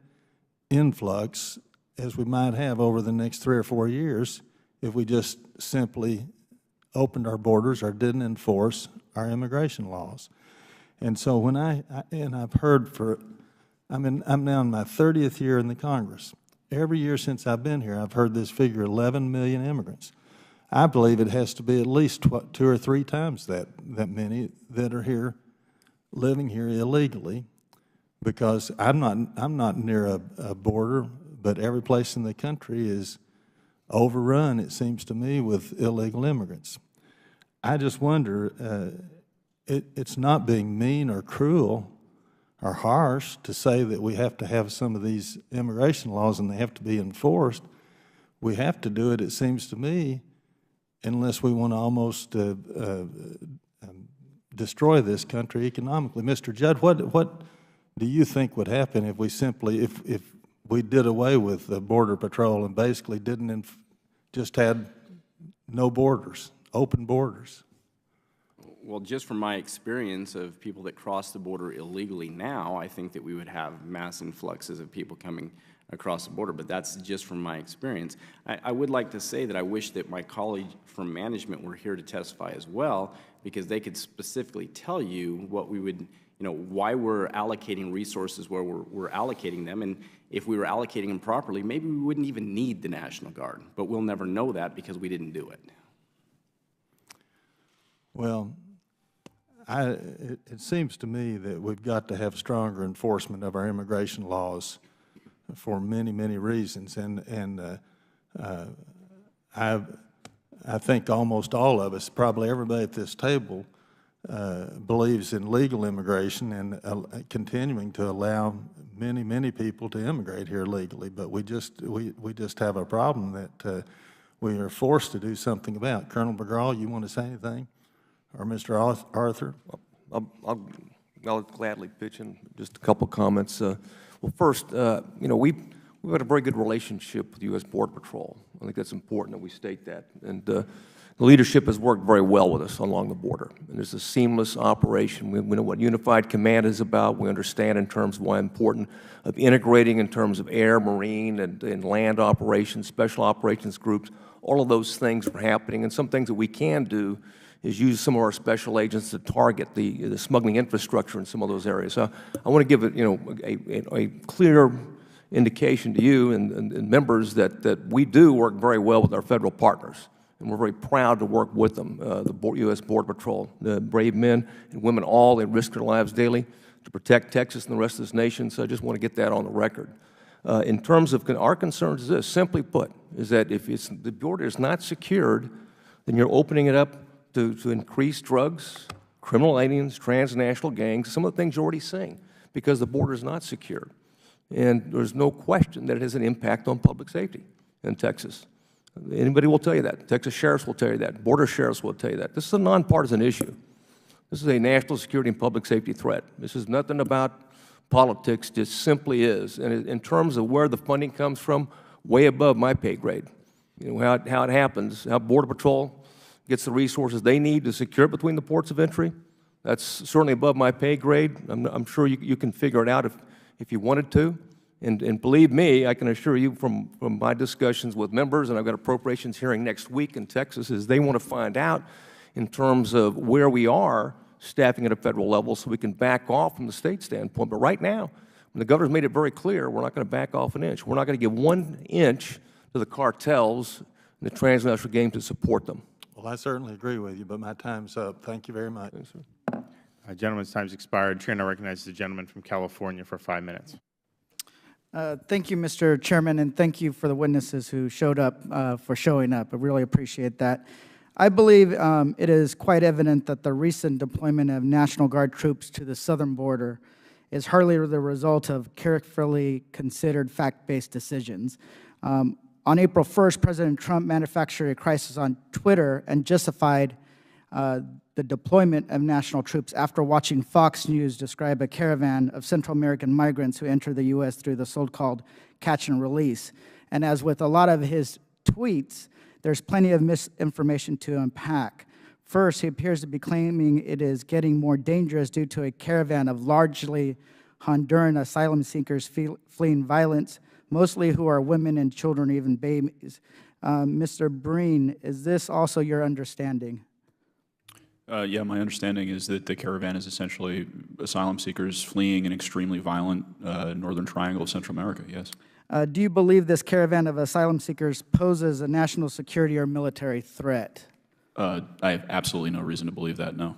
influx as we might have over the next 3 or 4 years if we just simply opened our borders or didn't enforce our immigration laws. And so when I've heard I'm now in my 30th year in the Congress. Every year since I've been here, I've heard this figure, 11 million immigrants. I believe it has to be at least 2 or 3 times that many that are here, living here illegally, because I'm not near a border, but every place in the country is overrun, it seems to me, with illegal immigrants. I just wonder, it's not being mean or cruel or harsh to say that we have to have some of these immigration laws and they have to be enforced. We have to do it, it seems to me, unless we want to almost destroy this country economically. Mr. Judd, what do you think would happen if we simply, if we did away with the Border Patrol and basically didn't, just had no borders, open borders? Well, just from my experience of people that cross the border illegally now, I think that we would have mass influxes of people coming across the border, but that's just from my experience. I would like to say that I wish that my colleague from management were here to testify as well, because they could specifically tell you what we would, why we're allocating resources where we're allocating them, and if we were allocating them properly, maybe we wouldn't even need the National Guard, but we'll never know that because we didn't do it. Well, it seems to me that we've got to have stronger enforcement of our immigration laws for many, many reasons, and I think almost all of us, probably everybody at this table, believes in legal immigration and continuing to allow many, many people to immigrate here legally. But we just have a problem that we are forced to do something about. Colonel McGraw, you want to say anything? Or Mr. Arthur? I'll gladly pitch in just a couple comments. Well, first, we've had a very good relationship with the U.S. Border Patrol. I think that's important that we state that. And the leadership has worked very well with us along the border. And there's a seamless operation. We know what Unified Command is about. We understand in terms of why important of integrating in terms of air, marine, and land operations, special operations groups. All of those things are happening. And some things that we can do is use some of our special agents to target the smuggling infrastructure in some of those areas. So I want to give a clear indication to you and members that we do work very well with our federal partners, and we're very proud to work with them. The U.S. Border Patrol, the brave men and women, all they risk their lives daily to protect Texas and the rest of this nation. So I just want to get that on the record. In terms of our concerns, is this simply put, is that if the border is not secured, then you're opening it up to increase drugs, criminal aliens, transnational gangs, some of the things you're already seeing, because the border is not secured. And there's no question that it has an impact on public safety in Texas. Anybody will tell you that. Texas sheriffs will tell you that. Border sheriffs will tell you that. This is a nonpartisan issue. This is a national security and public safety threat. This is nothing about politics, just simply is. And in terms of where the funding comes from, way above my pay grade. How it happens, how Border Patrol gets the resources they need to secure between the ports of entry. That's certainly above my pay grade. I'm sure you can figure it out if you wanted to. And believe me, I can assure you from my discussions with members, and I've got appropriations hearing next week in Texas, is they want to find out in terms of where we are staffing at a federal level so we can back off from the state standpoint. But right now, when the governor's made it very clear, we're not going to back off an inch. We're not going to give 1 inch to the cartels and the transnational gangs to support them. Well, I certainly agree with you, but my time's up. Thank you very much. Thanks, sir. Gentleman's time's expired. Chair now recognizes the gentleman from California for 5 minutes. Thank you, Mr. Chairman, and thank you for the witnesses who showed up for showing up. I really appreciate that. I believe it is quite evident that the recent deployment of National Guard troops to the southern border is hardly the result of carefully considered fact-based decisions. On April 1st, President Trump manufactured a crisis on Twitter and justified the deployment of national troops after watching Fox News describe a caravan of Central American migrants who entered the U.S. through the so-called catch and release. And as with a lot of his tweets, there's plenty of misinformation to unpack. First, he appears to be claiming it is getting more dangerous due to a caravan of largely Honduran asylum seekers fleeing violence, mostly who are women and children, even babies. Mr. Breen, is this also your understanding? Yeah, my understanding is that the caravan is essentially asylum seekers fleeing an extremely violent northern triangle of Central America, yes. Do you believe this caravan of asylum seekers poses a national security or military threat? I have absolutely no reason to believe that, no.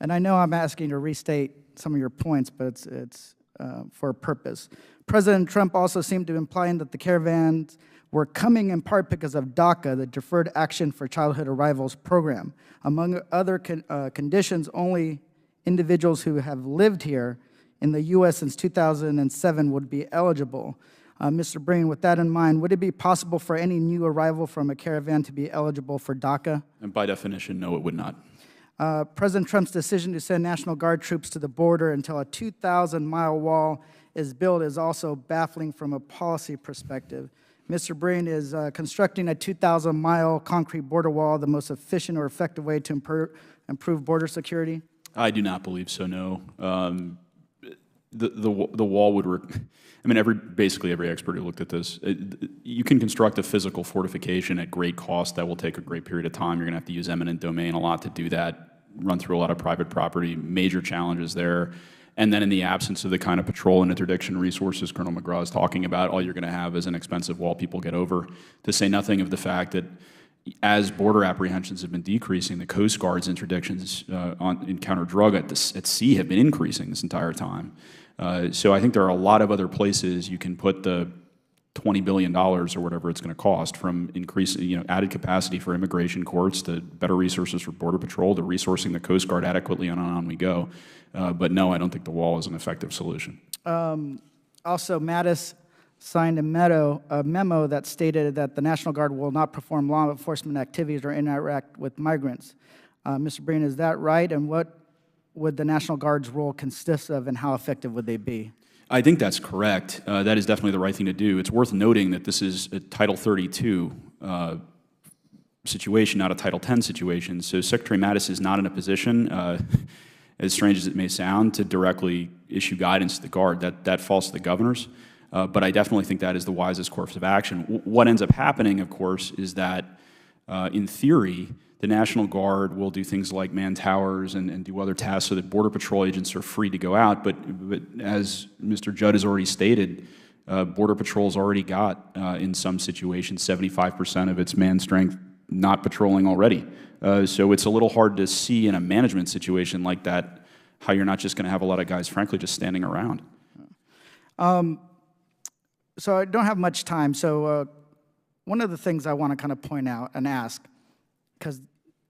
And I know I'm asking you to restate some of your points, but it's for a purpose. President Trump also seemed to imply that the caravans were coming in part because of DACA, the Deferred Action for Childhood Arrivals program. Among other conditions, only individuals who have lived here in the U.S. since 2007 would be eligible. Mr. Breen, with that in mind, would it be possible for any new arrival from a caravan to be eligible for DACA? And by definition, no, it would not. President Trump's decision to send National Guard troops to the border until a 2,000-mile wall is built is also baffling from a policy perspective. Mr. Breen, is constructing a 2,000-mile concrete border wall the most efficient or effective way to improve border security? I do not believe so, no. The wall would, I mean, basically every expert who looked at this, you can construct a physical fortification at great cost that will take a great period of time. You're going to have to use eminent domain a lot to do that, run through a lot of private property, major challenges there. And then in the absence of the kind of patrol and interdiction resources Colonel McGraw is talking about, all you're going to have is an expensive wall people get over, to say nothing of the fact that as border apprehensions have been decreasing, the Coast Guard's interdictions in counter-drug at sea have been increasing this entire time. So I think there are a lot of other places you can put the $20 billion or whatever it's going to cost, from increasing, added capacity for immigration courts to better resources for Border Patrol to resourcing the Coast Guard adequately, and on we go. But no, I don't think the wall is an effective solution. Also, Mattis signed a memo that stated that the National Guard will not perform law enforcement activities or interact with migrants. Mr. Breen, is that right? And what would the National Guard's role consist of, and how effective would they be? I think that's correct. That is definitely the right thing to do. It's worth noting that this is a Title 32 situation, not a Title 10 situation. So Secretary Mattis is not in a position, as strange as it may sound, to directly issue guidance to the Guard. That falls to the governors. But I definitely think that is the wisest course of action. What ends up happening, of course, is that in theory, the National Guard will do things like man towers and do other tasks so that Border Patrol agents are free to go out. But as Mr. Judd has already stated, Border Patrol's already got, in some situations, 75% of its man strength not patrolling already. So it's a little hard to see in a management situation like that how you're not just going to have a lot of guys, frankly, just standing around. So I don't have much time. So one of the things I want to kind of point out and ask, because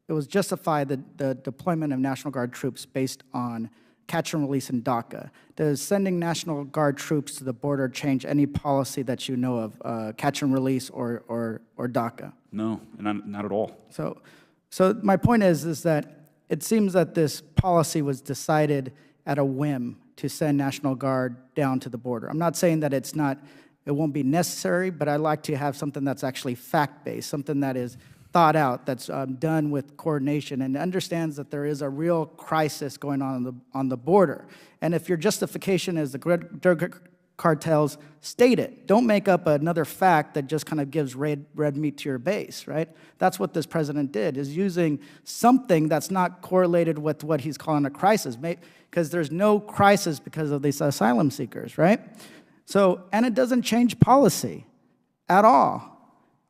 it was justified, the deployment of National Guard troops based on catch and release in DACA. Does sending National Guard troops to the border change any policy that you know of, catch and release or DACA? No, not at all. So my point is that it seems that this policy was decided at a whim to send National Guard down to the border. I'm not saying that it won't be necessary, but I like to have something that's actually fact-based, something that is thought out, that's done with coordination, and understands that there is a real crisis going on the border. And if your justification is the drug cartels, state it. Don't make up another fact that just kind of gives red meat to your base, right? That's what this president did, is using something that's not correlated with what he's calling a crisis, because there's no crisis because of these asylum seekers, right? So, and it doesn't change policy at all.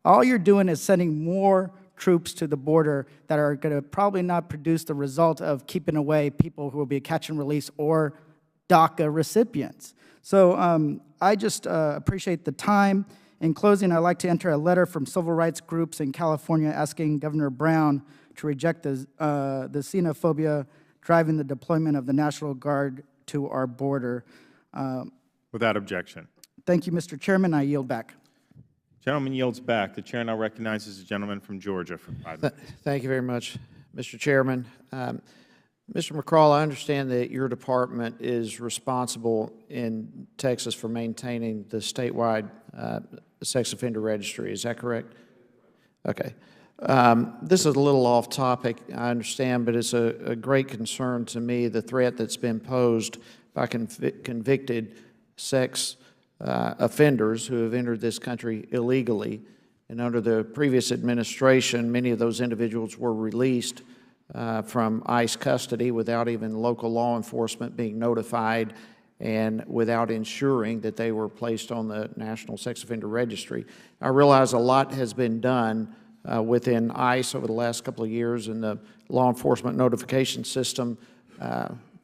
All you're doing is sending more troops to the border that are going to probably not produce the result of keeping away people who will be catch and release or DACA recipients. So I just appreciate the time. In closing, I'd like to enter a letter from civil rights groups in California asking Governor Brown to reject the xenophobia driving the deployment of the National Guard to our border. Without objection. Thank you, Mr. Chairman. I yield back. Gentleman yields back. The chair now recognizes the gentleman from Georgia for 5 minutes. Thank you very much, Mr. Chairman. Mr. McCraw, I understand that your department is responsible in Texas for maintaining the statewide sex offender registry. Is that correct? Okay. This is a little off topic, I understand, but it's a great concern to me, the threat that's been posed by convicted sex offenders who have entered this country illegally. And under the previous administration, many of those individuals were released from ICE custody without even local law enforcement being notified and without ensuring that they were placed on the National Sex Offender Registry. I realize a lot has been done within ICE over the last couple of years in the law enforcement notification system.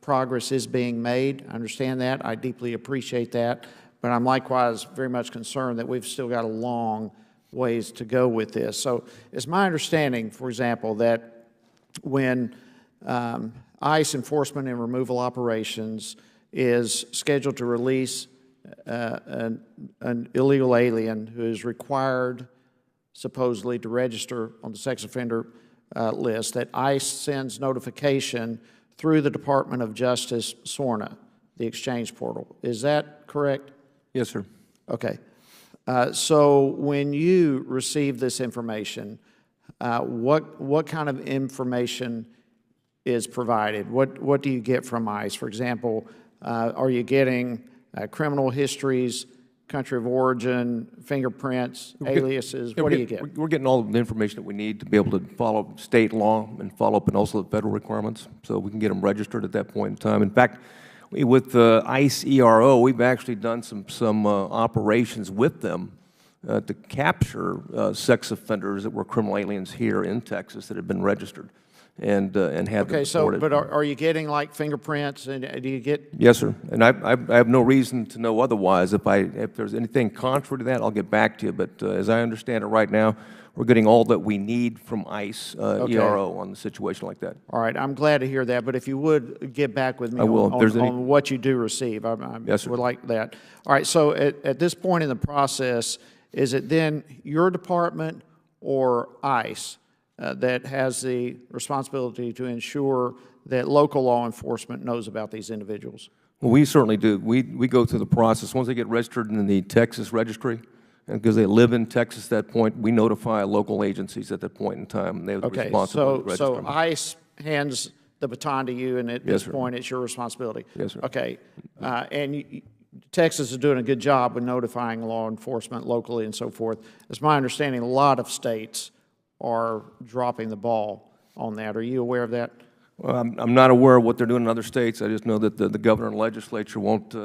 Progress is being made. I understand that. I deeply appreciate that. But I'm likewise very much concerned that we've still got a long ways to go with this. So it's my understanding, for example, that when ICE enforcement and removal operations is scheduled to release an illegal alien who is required supposedly to register on the sex offender list, that ICE sends notification through the Department of Justice SORNA, the exchange portal. Is that correct? Yes, sir. Okay. So when you receive this information, what kind of information is provided? What do you get from ICE? For example, are you getting criminal histories, country of origin, fingerprints, aliases? What do you get? We're getting all the information that we need to be able to follow state law and follow up and also the federal requirements, so we can get them registered at that point in time. In fact, with the ICE ERO, we've actually done some operations with them to capture sex offenders that were criminal aliens here in Texas that had been registered and had them deported. But are you getting like fingerprints, and do you get? Yes, sir. And I have no reason to know otherwise. If there's anything contrary to that, I'll get back to you. But as I understand it right now, we're getting all that we need from ICE ERO on the situation like that. All right, I'm glad to hear that. But if you would get back with me on what you do receive, I would like that. All right. So at this point in the process, is it then your department or ICE that has the responsibility to ensure that local law enforcement knows about these individuals? Well, we certainly do. We go through the process. Once they get registered in the Texas registry, and because they live in Texas at that point, we notify local agencies at that point in time. They have the responsibility to register them. So ICE hands the baton to you, and at this point, it's your responsibility. Yes, sir. Okay. Texas is doing a good job with notifying law enforcement locally and so forth. It's my understanding a lot of states are dropping the ball on that. Are you aware of that? Well, I'm not aware of what they're doing in other states. I just know that the governor and legislature won't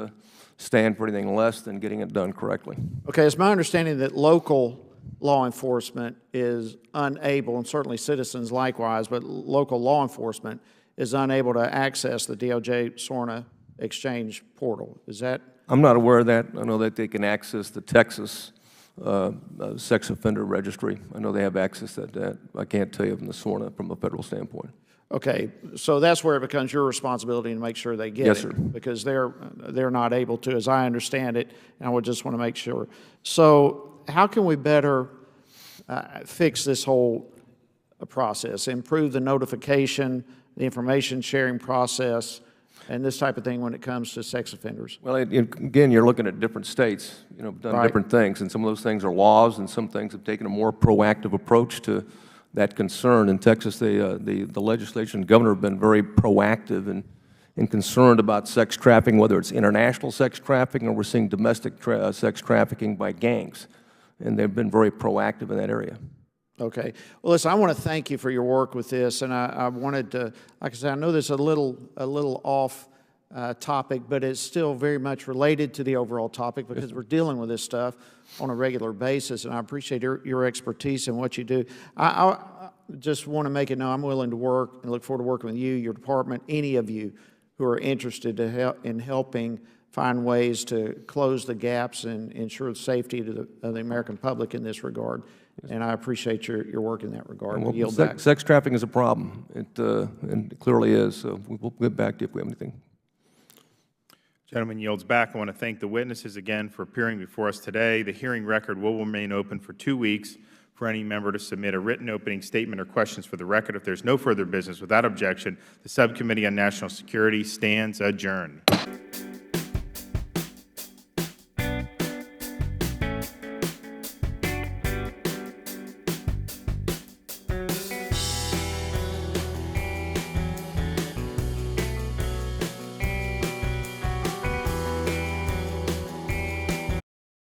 stand for anything less than getting it done correctly. Okay, it's my understanding that local law enforcement is unable, and certainly citizens likewise, but local law enforcement is unable to access the DOJ SORNA exchange portal. Is that? I'm not aware of that. I know that they can access the Texas sex offender registry. I know they have access to that. I can't tell you from the SORNA from a federal standpoint. Okay, so that's where it becomes your responsibility to make sure they get it. Yes, sir. Because they're not able to, as I understand it, and I would just want to make sure. So how can we better fix this whole process, improve the notification, the information sharing process, and this type of thing when it comes to sex offenders? Well, again, you're looking at different states, done different things, and some of those things are laws, and some things have taken a more proactive approach to that concern. In Texas, the legislation and governor have been very proactive and concerned about sex trafficking, whether it's international sex trafficking or we're seeing domestic sex trafficking by gangs, and they've been very proactive in that area. Okay. Well, listen, I want to thank you for your work with this, and I wanted to, like I said, I know this is a little off topic, but it's still very much related to the overall topic because we're dealing with this stuff on a regular basis, and I appreciate your expertise and what you do. I just want to make it known I'm willing to work and look forward to working with you, your department, any of you who are interested in helping find ways to close the gaps and ensure the safety of the American public in this regard. And I appreciate your work in that regard. Well, yield back. Sex trafficking is a problem, and it clearly is, so we'll get back to you if we have anything. Gentleman yields back. I want to thank the witnesses again for appearing before us today. The hearing record will remain open for 2 weeks for any member to submit a written opening statement or questions for the record. If there's no further business, without objection, the Subcommittee on National Security stands adjourned.